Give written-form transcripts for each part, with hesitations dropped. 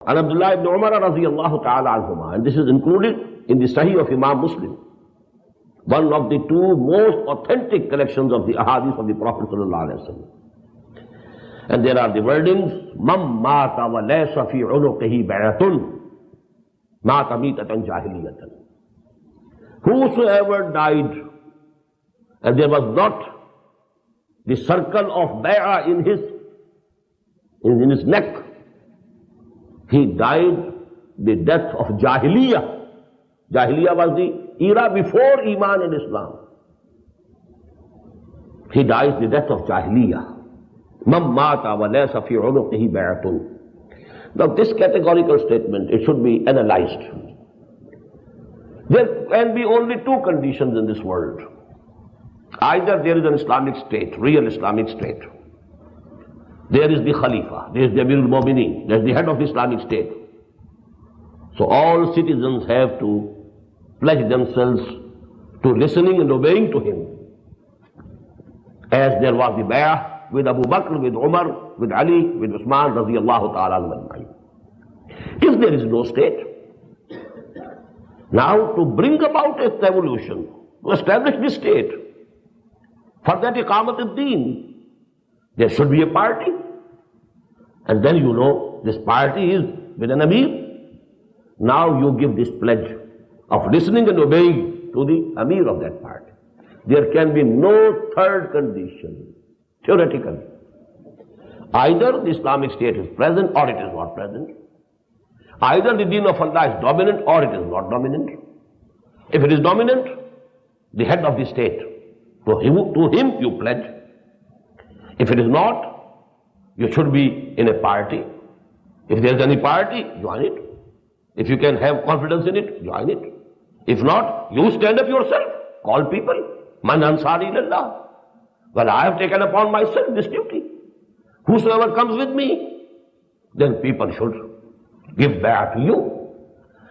And Abdullah ibn Umar radiyallahu ta'ala anhuma, and this is included in the Sahih of Imam Muslim, one of the two most authentic collections of the ahadith of the Prophet sallallahu alaihi wasallam. And there are the wordings, "Man mata wa laysa fi unuqihi bay'atun, mata mitatan jahiliyatan." Whosoever died and there was not the circle of bay'ah in his neck, he died the death of Jahiliyyah. Jahiliyyah was the era before Iman and Islam. He dies the death of Jahiliyyah. Man mata wa laysa fi unuqihi bay'atun. Now this categorical statement, it should be analyzed. There can be only two conditions in this world. Either there is an Islamic state, real Islamic state. There is the Khalifa, there is the Amir al-Mu'mineen, there is the head of the Islamic state. So all citizens have to pledge themselves to listening and obeying to him. As there was the bay'ah with Abu Bakr, with Umar, with Ali, with Usman, radiyallahu ta'ala anhum. If there is no state, now to bring about a revolution, to establish this state, for that iqamat ad-deen, there should be a party. And then you know this party is with an Amir. Now you give this pledge of listening and obeying to the Amir of that party. There can be no third condition, theoretically. Either the Islamic state is present or it is not present. Either the deen of Allah is dominant or it is not dominant. If it is dominant, the head of the state, to him you pledge. If it is not, you should be in a party. If there is any party, join it. If you can have confidence in it, join it. If not, you stand up yourself. Call people. Man ansari ilallah. Well, I have taken upon myself this duty. Whosoever comes with me, then people should give back to you.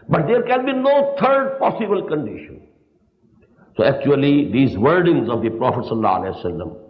But there can be no third possible condition. So actually, these wordings of the Prophet sallallahu alaihi wasallam